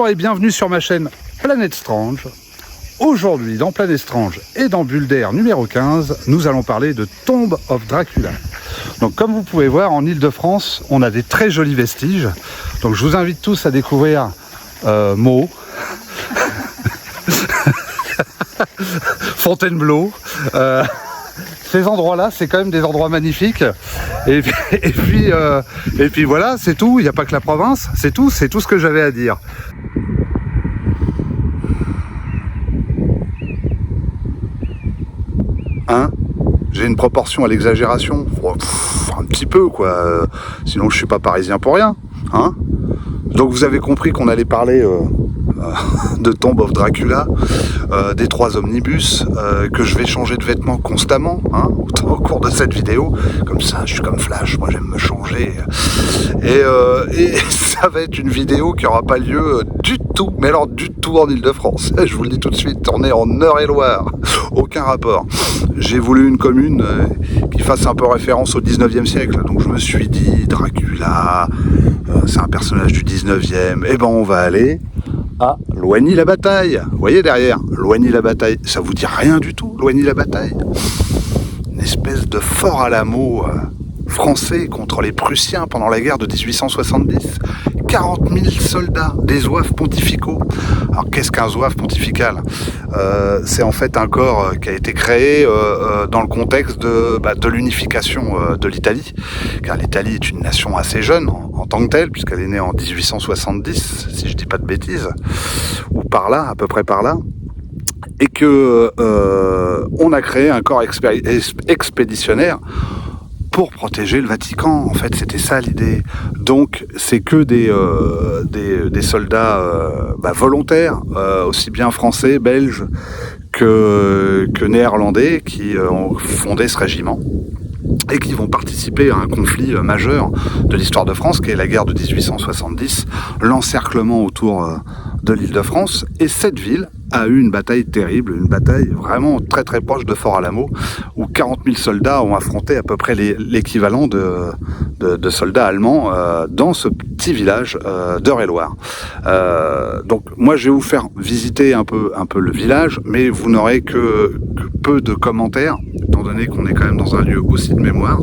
Bonjour et bienvenue sur ma chaîne Planète Strange. Aujourd'hui, dans Planète Strange et dans Bulle d'air numéro 15, nous allons parler de Tomb of Dracula. Donc comme vous pouvez voir, en Île-de-France, on a des très jolis vestiges. Donc je vous invite tous à découvrir Meaux, Fontainebleau. Ces endroits-là, c'est quand même des endroits magnifiques. Et puis voilà, c'est tout. Il n'y a pas que la province, c'est tout ce que j'avais à dire. Hein? J'ai une proportion à l'exagération. Un petit peu, quoi. Sinon, je suis pas parisien pour rien. Hein? Donc vous avez compris qu'on allait parler de Tomb of Dracula, des 3 omnibus, que je vais changer de vêtements constamment, hein, au cours de cette vidéo. Comme ça, je suis comme Flash, moi j'aime me changer. Et ça va être une vidéo qui n'aura pas lieu du tout, mais alors du tout en Île-de-France. Je vous le dis tout de suite, on est en Eure-et-Loire, aucun rapport. J'ai voulu une commune qui fasse un peu référence au 19e siècle, donc je me suis dit, Dracula, c'est un personnage du 19e, et ben on va aller à Loigny-la-Bataille. Vous voyez derrière, Loigny-la-Bataille, ça vous dit rien du tout, Loigny-la-Bataille? Une espèce de fort à l'amour français contre les Prussiens pendant la guerre de 1870. 40 000 soldats, des zouaves pontificaux. Alors qu'est-ce qu'un zouave pontifical? C'est en fait un corps qui a été créé dans le contexte de l'unification de l'Italie, car l'Italie est une nation assez jeune en tant que telle, puisqu'elle est née en 1870, si je dis pas de bêtises, ou par là, à peu près par là, et que on a créé un corps expéditionnaire pour protéger le Vatican. En fait, c'était ça l'idée. Donc, c'est que des soldats volontaires, aussi bien français, belges que néerlandais, qui ont fondé ce régiment et qui vont participer à un conflit majeur de l'histoire de France, qui est la guerre de 1870, l'encerclement autour de l'Île-de-France. Et cette ville a eu une bataille terrible, une bataille vraiment très très proche de Fort-Alamo, où 40 000 soldats ont affronté à peu près l'équivalent de soldats allemands dans ce petit village d'Eure-et-Loire. Donc moi je vais vous faire visiter un peu le village, mais vous n'aurez que peu de commentaires, étant donné qu'on est quand même dans un lieu aussi de mémoire.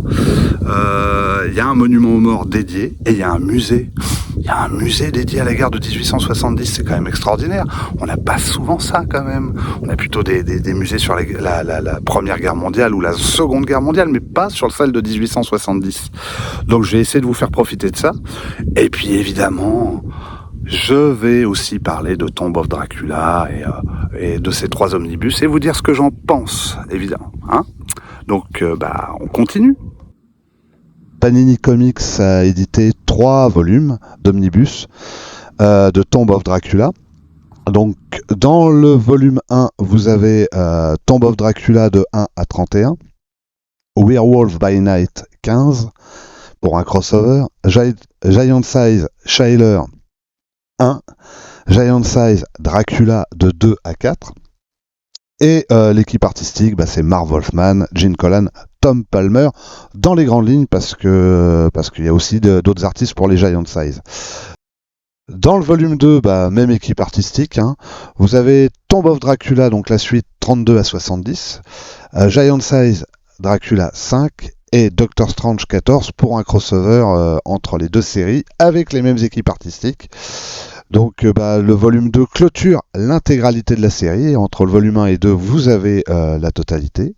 Il y a un monument aux morts dédié, et il y a un musée. Il y a un musée dédié à la guerre de 1870, c'est quand même extraordinaire. On n'a pas souvent ça quand même. On a plutôt des musées sur la Première Guerre mondiale ou la Seconde Guerre mondiale, mais pas sur celle de 1870. Donc je vais essayer de vous faire profiter de ça. Et puis évidemment, je vais aussi parler de Tomb of Dracula et de ces 3 omnibus et vous dire ce que j'en pense, évidemment. Hein? Donc on continue. Panini Comics a édité 3 volumes d'omnibus de Tomb of Dracula. Donc, dans le volume 1, vous avez Tomb of Dracula de 1 à 31, Werewolf by Night 15, pour un crossover, Giant Size Shailer 1, Giant Size Dracula de 2 à 4, et l'équipe artistique, c'est Marv Wolfman, Gene Colan, Tom Palmer, dans les grandes lignes, parce qu'il y a aussi d'autres artistes pour les Giant Size. Dans le volume 2, même équipe artistique, hein, vous avez Tomb of Dracula, donc la suite 32 à 70, Giant Size Dracula 5 et Doctor Strange 14 pour un crossover entre les 2 séries avec les mêmes équipes artistiques. Donc le volume 2 clôture l'intégralité de la série, et entre le volume 1 et 2, vous avez la totalité.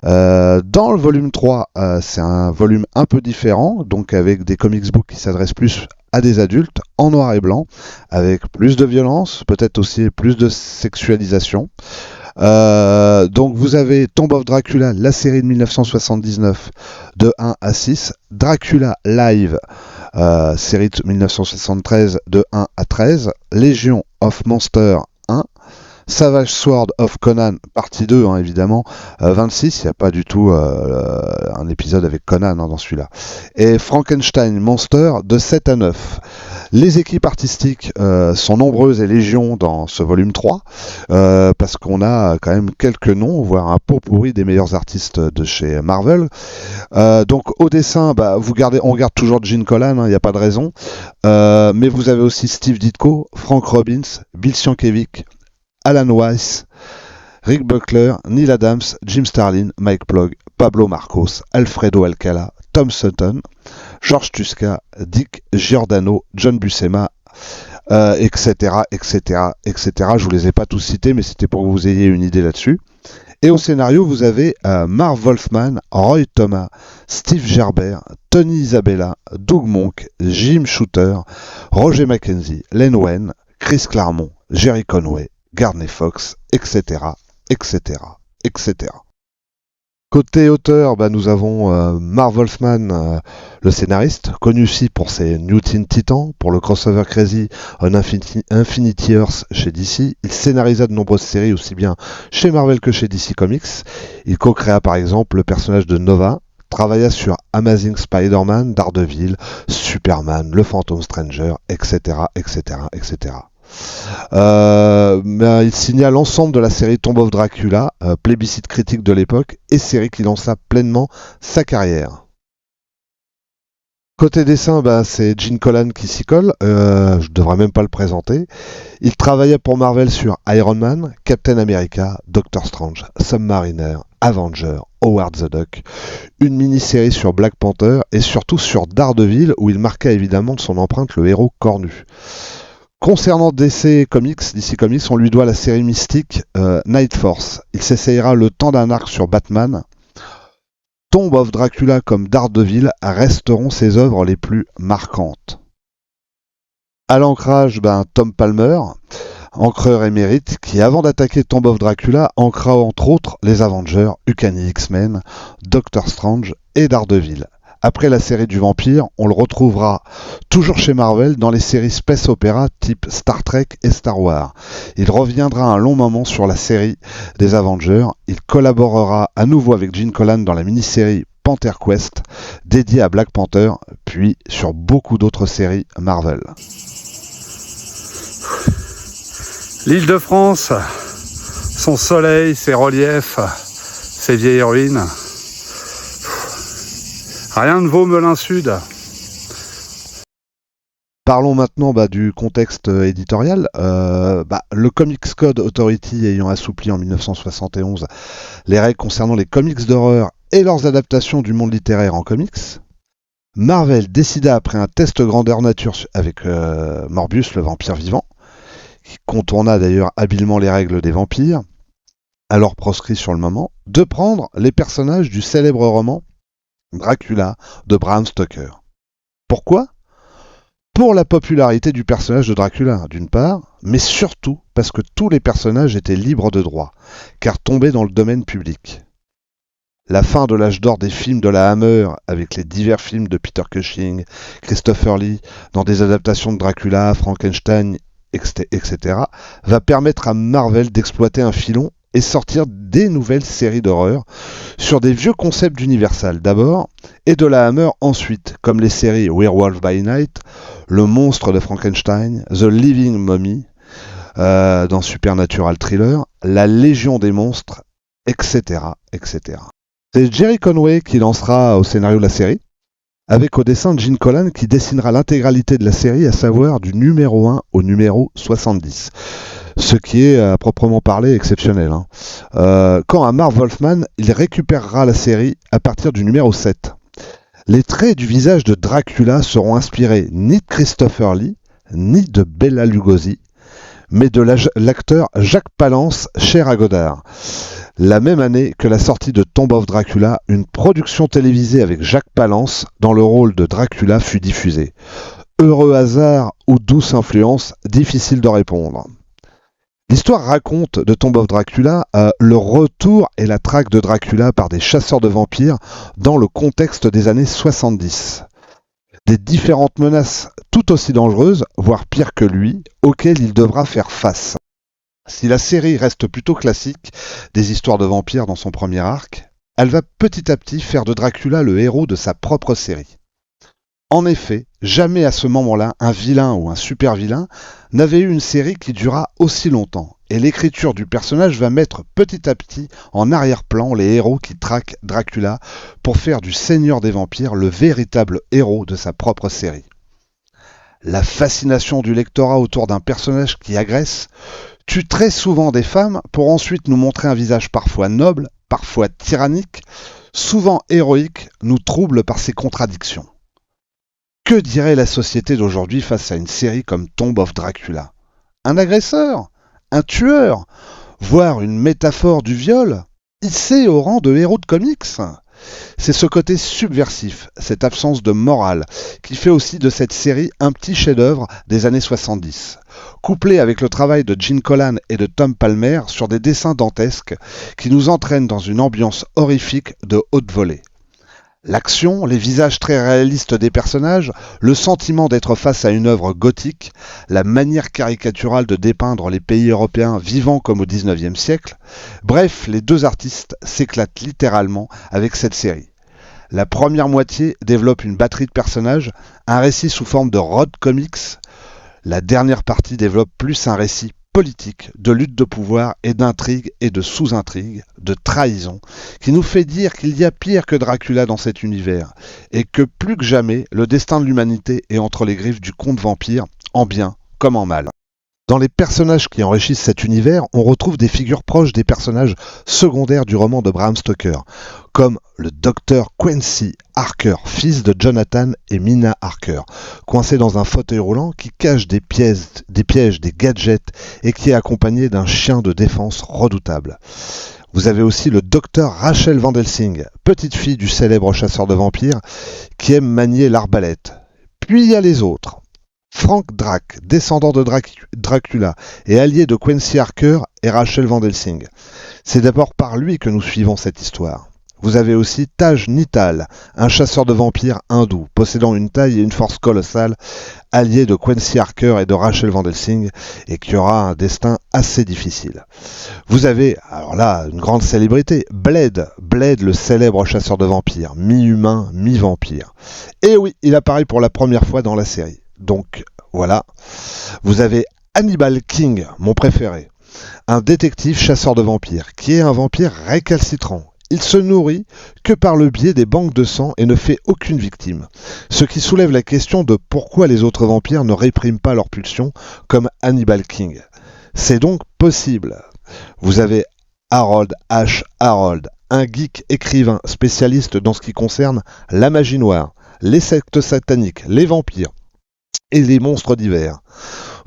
Dans le volume 3, c'est un volume un peu différent, donc avec des comics books qui s'adressent plus à des adultes, en noir et blanc, avec plus de violence, peut-être aussi plus de sexualisation. Donc vous avez Tomb of Dracula, la série de 1979, de 1 à 6, Dracula Live, série de 1973, de 1 à 13, Legion of Monsters 1, Savage Sword of Conan, partie 2, hein, évidemment, 26, il n'y a pas du tout un épisode avec Conan dans celui-là. Et Frankenstein Monster de 7 à 9. Les équipes artistiques sont nombreuses et légion dans ce volume 3, parce qu'on a quand même quelques noms, voire un pot pourri des meilleurs artistes de chez Marvel. Donc au dessin, on garde toujours Gene Colan, il n'y a pas de raison. Mais vous avez aussi Steve Ditko, Frank Robbins, Bill Sienkiewicz, Alan Weiss, Rick Buckler, Neil Adams, Jim Starlin, Mike Ploug, Pablo Marcos, Alfredo Alcala, Tom Sutton, George Tuska, Dick Giordano, John Buscema, etc., etc., etc. Je vous les ai pas tous cités, mais c'était pour que vous ayez une idée là-dessus. Et au scénario, vous avez Marv Wolfman, Roy Thomas, Steve Gerber, Tony Isabella, Doug Monk, Jim Shooter, Roger Mackenzie, Len Wein, Chris Claremont, Jerry Conway, Gardner Fox, etc., etc., etc. Côté auteur, nous avons Marv Wolfman, le scénariste, connu aussi pour ses New Teen Titans, pour le crossover Crazy on Infinity Earths chez DC. Il scénarisa de nombreuses séries, aussi bien chez Marvel que chez DC Comics. Il co-créa par exemple le personnage de Nova, travailla sur Amazing Spider-Man, Daredevil, Superman, le Phantom Stranger, etc., etc., etc. Il signa l'ensemble de la série Tomb of Dracula, plébiscite critique de l'époque, et série qui lança pleinement sa carrière. Côté dessin, c'est Gene Colan qui s'y colle, je devrais même pas le présenter. Il travaillait pour Marvel sur Iron Man, Captain America, Doctor Strange, Submariner, Avenger, Howard the Duck, une mini-série sur Black Panther et surtout sur Daredevil où il marqua évidemment de son empreinte le héros cornu. Concernant DC Comics, on lui doit la série mystique Night Force. Il s'essayera le temps d'un arc sur Batman. Tomb of Dracula comme Daredevil resteront ses œuvres les plus marquantes. À l'ancrage, Tom Palmer, encreur émérite, qui avant d'attaquer Tomb of Dracula, ancra entre autres les Avengers, Uncanny X-Men, Doctor Strange et Daredevil. Après la série du vampire, on le retrouvera toujours chez Marvel dans les séries space opéra type Star Trek et Star Wars. Il reviendra un long moment sur la série des Avengers. Il collaborera à nouveau avec Gene Colan dans la mini-série Panther Quest, dédiée à Black Panther, puis sur beaucoup d'autres séries Marvel. L'île de France, son soleil, ses reliefs, ses vieilles ruines. Rien ne vaut Melun Sud. Parlons maintenant du contexte éditorial. Le Comics Code Authority ayant assoupli en 1971 les règles concernant les comics d'horreur et leurs adaptations du monde littéraire en comics, Marvel décida après un test grandeur nature avec Morbius, le vampire vivant, qui contourna d'ailleurs habilement les règles des vampires, alors proscrits sur le moment, de prendre les personnages du célèbre roman Dracula de Bram Stoker. Pourquoi ? Pour la popularité du personnage de Dracula, d'une part, mais surtout parce que tous les personnages étaient libres de droit, car tombés dans le domaine public. La fin de l'âge d'or des films de la Hammer, avec les divers films de Peter Cushing, Christopher Lee, dans des adaptations de Dracula, Frankenstein, etc., va permettre à Marvel d'exploiter un filon et sortir des nouvelles séries d'horreur sur des vieux concepts d'Universal d'abord et de la Hammer ensuite, comme les séries Werewolf by Night, Le monstre de Frankenstein, The Living Mummy dans Supernatural Thriller, La Légion des monstres, etc., etc. C'est Jerry Conway qui lancera au scénario de la série, avec au dessin de Gene Colan qui dessinera l'intégralité de la série, à savoir du numéro 1 au numéro 70. Ce qui est à proprement parler exceptionnel. Quant à Marv Wolfman, il récupérera la série à partir du numéro 7. Les traits du visage de Dracula seront inspirés ni de Christopher Lee, ni de Bela Lugosi, mais de l'acteur Jacques Palance, cher à Godard. La même année que la sortie de Tomb of Dracula, une production télévisée avec Jacques Palance dans le rôle de Dracula fut diffusée. Heureux hasard ou douce influence, difficile de répondre. L'histoire raconte de Tomb of Dracula le retour et la traque de Dracula par des chasseurs de vampires dans le contexte des années 70. Des différentes menaces tout aussi dangereuses, voire pires que lui, auxquelles il devra faire face. Si la série reste plutôt classique des histoires de vampires dans son premier arc, elle va petit à petit faire de Dracula le héros de sa propre série. En effet, jamais à ce moment-là, un vilain ou un super vilain n'avait eu une série qui dura aussi longtemps. Et l'écriture du personnage va mettre petit à petit en arrière-plan les héros qui traquent Dracula pour faire du Seigneur des Vampires le véritable héros de sa propre série. La fascination du lectorat autour d'un personnage qui agresse tue très souvent des femmes pour ensuite nous montrer un visage parfois noble, parfois tyrannique, souvent héroïque, nous trouble par ses contradictions. Que dirait la société d'aujourd'hui face à une série comme Tomb of Dracula? Un agresseur? Un tueur? Voire une métaphore du viol? Hissé au rang de héros de comics? C'est ce côté subversif, cette absence de morale, qui fait aussi de cette série un petit chef-d'œuvre des années 70, couplé avec le travail de Gene Colan et de Tom Palmer sur des dessins dantesques qui nous entraînent dans une ambiance horrifique de haute volée. L'action, les visages très réalistes des personnages, le sentiment d'être face à une œuvre gothique, la manière caricaturale de dépeindre les pays européens vivant comme au XIXe siècle, bref, les deux artistes s'éclatent littéralement avec cette série. La première moitié développe une batterie de personnages, un récit sous forme de road comics. La dernière partie développe plus un récit politique, de lutte de pouvoir et d'intrigue et de sous-intrigue, de trahison, qui nous fait dire qu'il y a pire que Dracula dans cet univers, et que plus que jamais, le destin de l'humanité est entre les griffes du conte vampire, en bien comme en mal. Dans les personnages qui enrichissent cet univers, on retrouve des figures proches des personnages secondaires du roman de Bram Stoker, comme le docteur Quincy Harker, fils de Jonathan et Mina Harker, coincé dans un fauteuil roulant qui cache des pièges, des gadgets et qui est accompagné d'un chien de défense redoutable. Vous avez aussi le docteur Rachel Van Helsing, petite fille du célèbre chasseur de vampires, qui aime manier l'arbalète. Puis il y a les autres. Frank Drake, descendant de Dracula et allié de Quincy Harker et Rachel Van Helsing. C'est d'abord par lui que nous suivons cette histoire. Vous avez aussi Taj Nital, un chasseur de vampires hindou, possédant une taille et une force colossales, allié de Quincy Harker et de Rachel Van Helsing, et qui aura un destin assez difficile. Vous avez, alors là, une grande célébrité, Blade, le célèbre chasseur de vampires, mi-humain, mi-vampire. Et oui, il apparaît pour la première fois dans la série. Donc voilà, vous avez Hannibal King, mon préféré, un détective chasseur de vampires, qui est un vampire récalcitrant. Il se nourrit que par le biais des banques de sang et ne fait aucune victime. Ce qui soulève la question de pourquoi les autres vampires ne répriment pas leurs pulsions comme Hannibal King. C'est donc possible. Vous avez Harold H. Harold, un geek écrivain spécialiste dans ce qui concerne la magie noire, les sectes sataniques, les vampires et les monstres divers.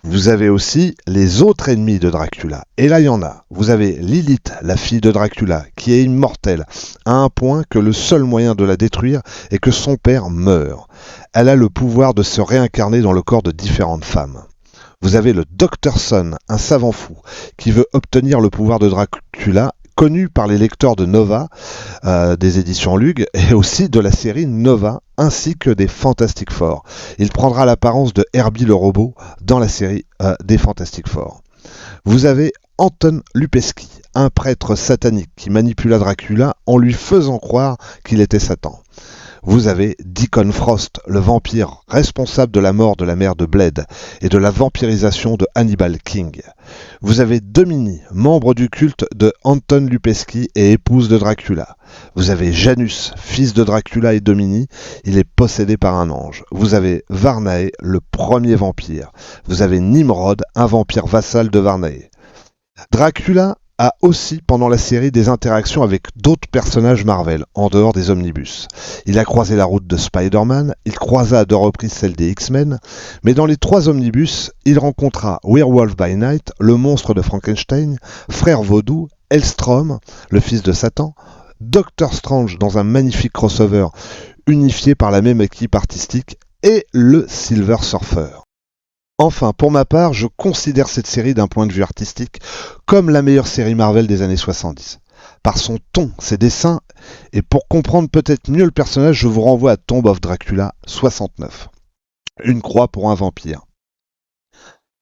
Vous avez aussi les autres ennemis de Dracula. Et là, il y en a. Vous avez Lilith, la fille de Dracula, qui est immortelle, à un point que le seul moyen de la détruire est que son père meure. Elle a le pouvoir de se réincarner dans le corps de différentes femmes. Vous avez le Dr. Son, un savant fou, qui veut obtenir le pouvoir de Dracula, connu par les lecteurs de Nova, des éditions Lug, et aussi de la série Nova, ainsi que des Fantastic Four. Il prendra l'apparence de Herbie le robot dans la série des Fantastic Four. Vous avez Anton Lupesky, un prêtre satanique qui manipula Dracula en lui faisant croire qu'il était Satan. Vous avez Deacon Frost, le vampire responsable de la mort de la mère de Blade et de la vampirisation de Hannibal King. Vous avez Domini, membre du culte de Anton Lupesky et épouse de Dracula. Vous avez Janus, fils de Dracula et Domini, il est possédé par un ange. Vous avez Varnae, le premier vampire. Vous avez Nimrod, un vampire vassal de Varnae. Dracula a aussi, pendant la série, des interactions avec d'autres personnages Marvel, en dehors des omnibus. Il a croisé la route de Spider-Man, il croisa à 2 reprises celle des X-Men, mais dans les 3 omnibus, il rencontra Werewolf by Night, le monstre de Frankenstein, Frère Vaudou, Hellstrom, le fils de Satan, Doctor Strange dans un magnifique crossover unifié par la même équipe artistique, et le Silver Surfer. Enfin, pour ma part, je considère cette série d'un point de vue artistique comme la meilleure série Marvel des années 70. Par son ton, ses dessins, et pour comprendre peut-être mieux le personnage, je vous renvoie à Tomb of Dracula 69. Une croix pour un vampire.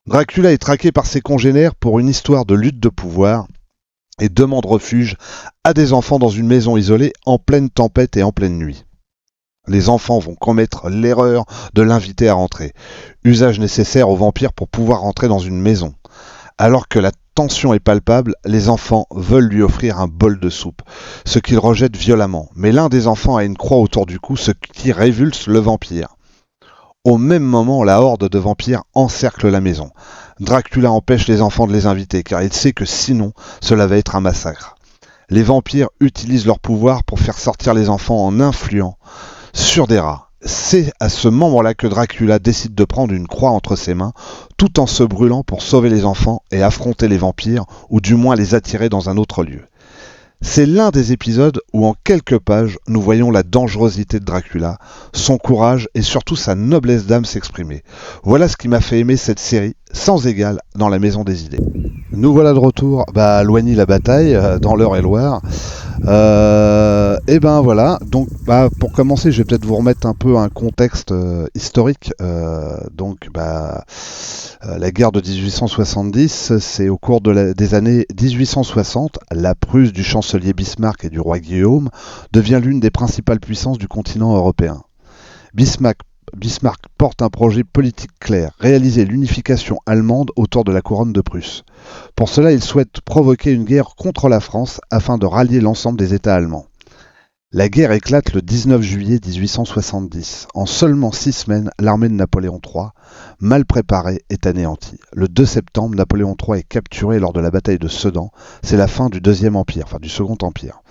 Dracula est traqué par ses congénères pour une histoire de lutte de pouvoir et demande refuge à des enfants dans une maison isolée en pleine tempête et en pleine nuit. Les enfants vont commettre l'erreur de l'inviter à rentrer. Usage nécessaire aux vampires pour pouvoir rentrer dans une maison. Alors que la tension est palpable, les enfants veulent lui offrir un bol de soupe, ce qu'il rejette violemment. Mais l'un des enfants a une croix autour du cou, ce qui révulse le vampire. Au même moment, la horde de vampires encercle la maison. Dracula empêche les enfants de les inviter, car il sait que sinon, cela va être un massacre. Les vampires utilisent leur pouvoir pour faire sortir les enfants en influant sur des rats. C'est à ce moment-là que Dracula décide de prendre une croix entre ses mains, tout en se brûlant pour sauver les enfants et affronter les vampires, ou du moins les attirer dans un autre lieu. C'est l'un des épisodes où en quelques pages, nous voyons la dangerosité de Dracula, son courage et surtout sa noblesse d'âme s'exprimer. Voilà ce qui m'a fait aimer cette série sans égale dans la Maison des Idées. Nous voilà de retour à Loigny-la-Bataille, dans l'Eure-et-Loire. Et ben voilà, donc pour commencer, je vais peut-être vous remettre un peu un contexte historique. La guerre de 1870, c'est au cours des années 1860, la Prusse du chancelier Bismarck et du roi Guillaume devient l'une des principales puissances du continent européen. Bismarck porte un projet politique clair, réaliser l'unification allemande autour de la couronne de Prusse. Pour cela, il souhaite provoquer une guerre contre la France afin de rallier l'ensemble des États allemands. La guerre éclate le 19 juillet 1870. En seulement 6 semaines, l'armée de Napoléon III, mal préparée, est anéantie. Le 2 septembre, Napoléon III est capturé lors de la bataille de Sedan. C'est la fin du Deuxième Empire, enfin du Second Empire.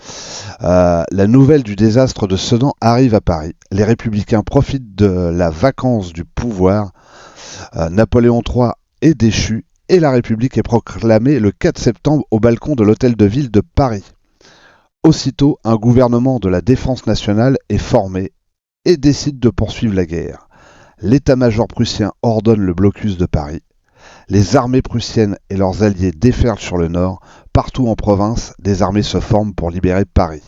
La nouvelle du désastre de Sedan arrive à Paris. Les républicains profitent de la vacance du pouvoir. Napoléon III est déchu et la République est proclamée le 4 septembre au balcon de l'Hôtel de Ville de Paris. Aussitôt, un gouvernement de la défense nationale est formé et décide de poursuivre la guerre. L'état-major prussien ordonne le blocus de Paris. Les armées prussiennes et leurs alliés déferlent sur le nord. Partout en province, des armées se forment pour libérer Paris.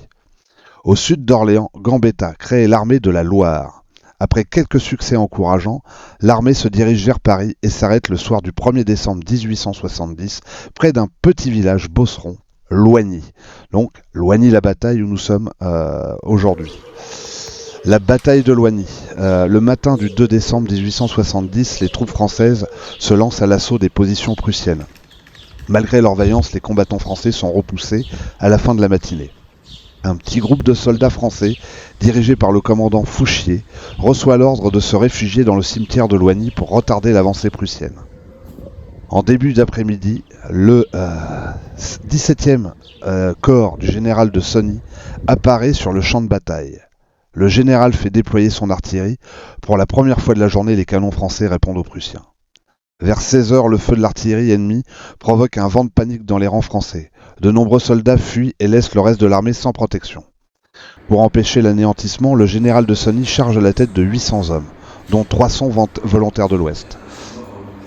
Au sud d'Orléans, Gambetta crée l'armée de la Loire. Après quelques succès encourageants, l'armée se dirige vers Paris et s'arrête le soir du 1er décembre 1870, près d'un petit village bosseron, Loigny. Donc, Loigny-la-Bataille où nous sommes aujourd'hui. La bataille de Loigny. Le matin du 2 décembre 1870, les troupes françaises se lancent à l'assaut des positions prussiennes. Malgré leur vaillance, les combattants français sont repoussés à la fin de la matinée. Un petit groupe de soldats français, dirigé par le commandant Fouchier, reçoit l'ordre de se réfugier dans le cimetière de Loigny pour retarder l'avancée prussienne. En début d'après-midi, le 17e corps du général de Sony apparaît sur le champ de bataille. Le général fait déployer son artillerie. Pour la première fois de la journée, les canons français répondent aux Prussiens. Vers 16 h, le feu de l'artillerie ennemie provoque un vent de panique dans les rangs français. De nombreux soldats fuient et laissent le reste de l'armée sans protection. Pour empêcher l'anéantissement, le général de Sony charge à la tête de 800 hommes, dont 300 volontaires de l'Ouest.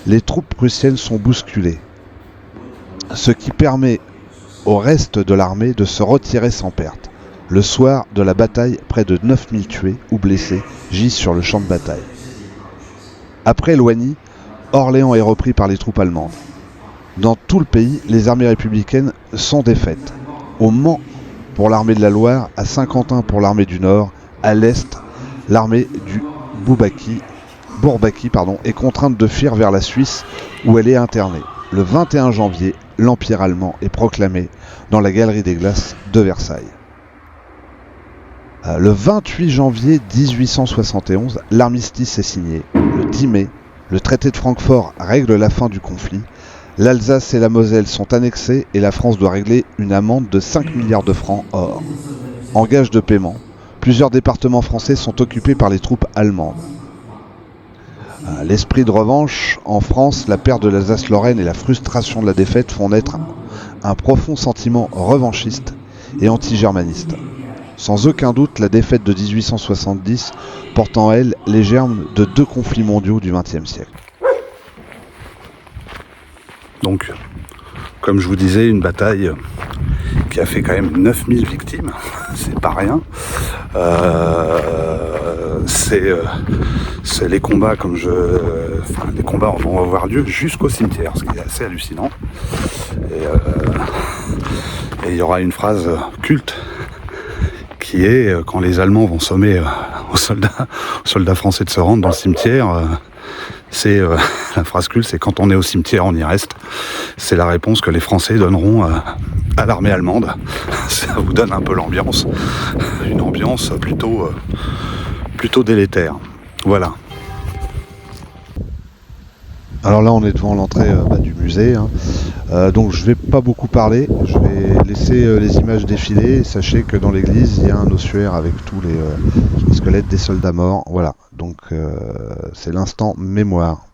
Les troupes prussiennes sont bousculées, ce qui permet au reste de l'armée de se retirer sans perte. Le soir de la bataille, près de 9000 tués ou blessés gisent sur le champ de bataille. Après Loigny, Orléans est repris par les troupes allemandes. Dans tout le pays, les armées républicaines sont défaites. Au Mans pour l'armée de la Loire, à Saint-Quentin pour l'armée du Nord, à l'Est, l'armée du Bourbaki est contrainte de fuir vers la Suisse où elle est internée. Le 21 janvier, l'Empire allemand est proclamé dans la Galerie des Glaces de Versailles. Le 28 janvier 1871, l'armistice est signé. Le 10 mai, le traité de Francfort règle la fin du conflit. L'Alsace et la Moselle sont annexées et la France doit régler une amende de 5 milliards de francs or. En gage de paiement, plusieurs départements français sont occupés par les troupes allemandes. L'esprit de revanche, en France, la perte de l'Alsace-Lorraine et la frustration de la défaite font naître un profond sentiment revanchiste et anti-germaniste. Sans aucun doute, la défaite de 1870 porte en elle les germes de 2 conflits mondiaux du XXe siècle. Donc, comme je vous disais, une bataille qui a fait quand même 9000 victimes, c'est pas rien. C'est les combats les combats vont avoir lieu jusqu'au cimetière, ce qui est assez hallucinant. Et il y aura une phrase culte qui est quand les Allemands vont sommer aux soldats français de se rendre dans le cimetière. C'est la phrase culte, c'est quand on est au cimetière, on y reste. C'est la réponse que les Français donneront à l'armée allemande. Ça vous donne un peu l'ambiance, une ambiance plutôt délétère. Voilà. Alors là, on est devant l'entrée du musée, hein. Donc je vais pas beaucoup parler, je vais laisser les images défiler. Sachez que dans l'église, il y a un ossuaire avec tous les squelettes des soldats morts. Voilà, donc c'est l'instant mémoire.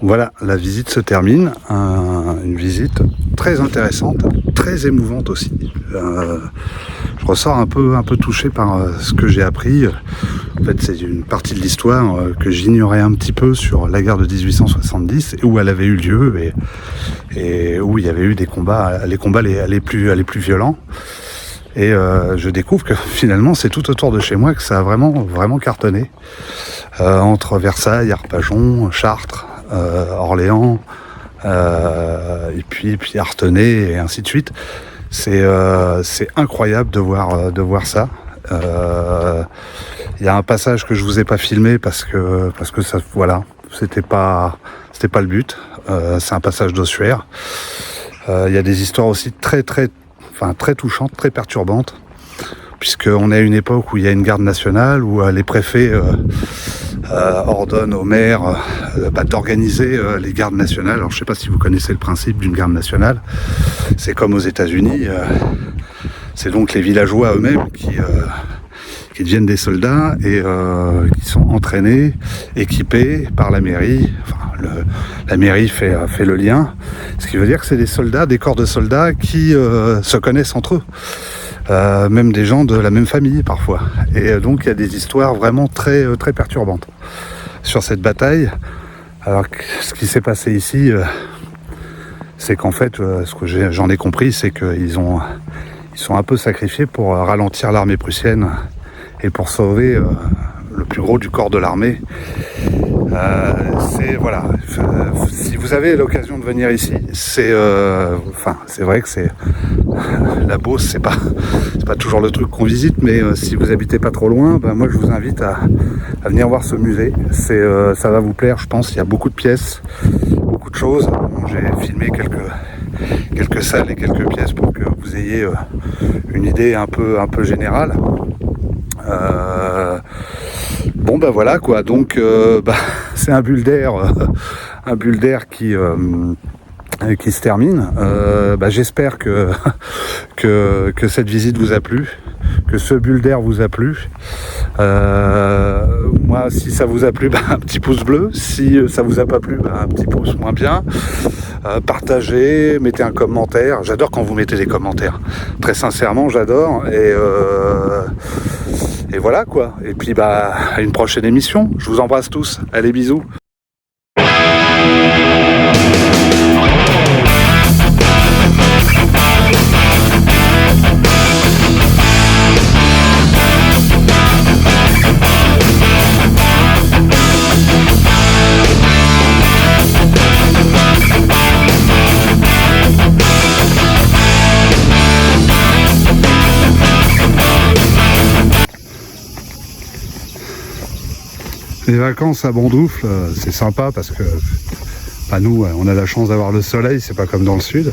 Voilà, la visite se termine. Une visite très intéressante, très émouvante aussi. Je ressors un peu touché par ce que j'ai appris. En fait, c'est une partie de l'histoire que j'ignorais un petit peu sur la guerre de 1870, où elle avait eu lieu et où il y avait eu des combats, les combats les plus violents. Et je découvre que finalement, c'est tout autour de chez moi que ça a vraiment cartonné. Entre Versailles, Arpajon, Chartres, Orléans, et puis Artenay et ainsi de suite. C'est incroyable de voir ça. Il y a un passage que je vous ai pas filmé parce que ça, voilà, c'était pas le but. C'est un passage d'ossuaire. Il y a des histoires aussi très touchantes, très perturbantes, puisqu'on est à une époque où il y a une garde nationale, où les préfets ordonnent aux maires d'organiser les gardes nationales. Alors je ne sais pas si vous connaissez le principe d'une garde nationale. C'est comme aux États-Unis. C'est donc les villageois eux-mêmes qui deviennent des soldats et qui sont entraînés, équipés par la mairie. Enfin, la mairie fait le lien. Ce qui veut dire que c'est des soldats, des corps de soldats qui se connaissent entre eux. Même des gens de la même famille parfois. Et donc il y a des histoires vraiment très perturbantes sur cette bataille. Alors ce qui s'est passé ici, c'est qu'en fait, ce que j'en ai compris, c'est qu'ils sont un peu sacrifiés pour ralentir l'armée prussienne et pour sauver le plus gros du corps de l'armée. Voilà. Si vous avez l'occasion de venir ici, c'est vrai que c'est la Beauce, c'est pas toujours le truc qu'on visite, mais si vous habitez pas trop loin, moi je vous invite à venir voir ce musée. Ça va vous plaire, je pense. Il y a beaucoup de pièces, beaucoup de choses. J'ai filmé quelques salles et quelques pièces pour que vous ayez une idée un peu générale. Bon voilà quoi, donc c'est un bulle d'air qui se termine. J'espère que cette visite vous a plu, que ce bulle d'air vous a plu. Moi, si ça vous a plu, un petit pouce bleu. Si ça vous a pas plu, un petit pouce moins bien. Partagez, mettez un commentaire. J'adore quand vous mettez des commentaires. Très sincèrement, j'adore. Et voilà quoi. Et puis à une prochaine émission. Je vous embrasse tous. Allez, bisous. Les vacances à Bondoufle, c'est sympa parce que nous, on a la chance d'avoir le soleil, c'est pas comme dans le sud.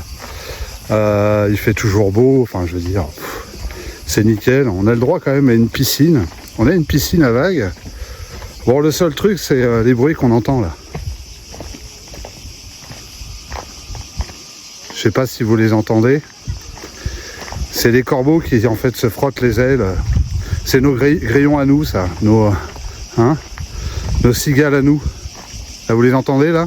Il fait toujours beau, enfin je veux dire, c'est nickel. On a le droit quand même à une piscine. On a une piscine à vagues. Bon, le seul truc, c'est les bruits qu'on entend là. Je sais pas si vous les entendez. C'est des corbeaux qui en fait se frottent les ailes. C'est nos grillons à nous, ça. Nos cigales à nous. Là, vous les entendez là?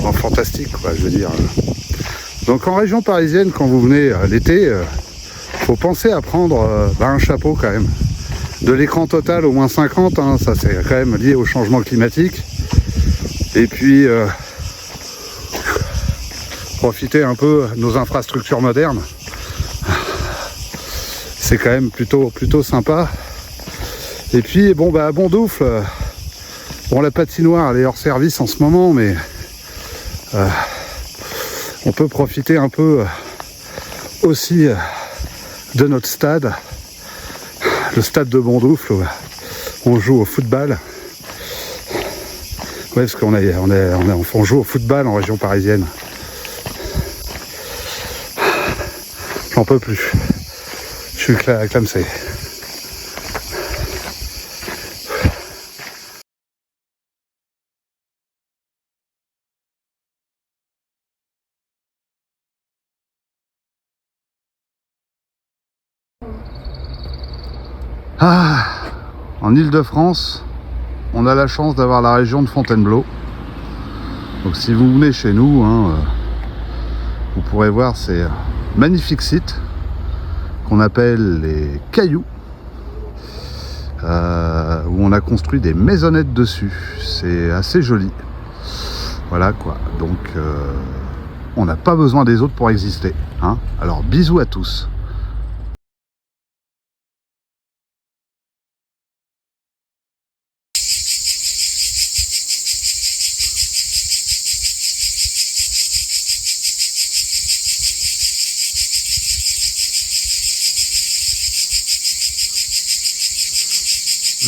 Bon, fantastique quoi, je veux dire. Donc en région parisienne, quand vous venez l'été, faut penser à prendre un chapeau quand même. De l'écran total au moins 50, hein, ça c'est quand même lié au changement climatique. Et puis profiter un peu de nos infrastructures modernes. C'est quand même plutôt sympa. Et puis bon bah à Bondoufle, bon la patinoire elle est hors service en ce moment, mais on peut profiter un peu aussi de notre stade, le stade de Bondoufle où on joue au football. Ouais, parce on joue au football en région parisienne. J'en peux plus. Je suis clamsé. En Île-de-France, on a la chance d'avoir la région de Fontainebleau. Donc si vous venez chez nous, vous pourrez voir ces magnifiques sites qu'on appelle les cailloux, où on a construit des maisonnettes dessus. C'est assez joli. Voilà quoi. Donc on n'a pas besoin des autres pour exister. Alors bisous à tous.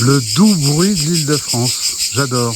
Le doux bruit de l'Île-de-France, j'adore.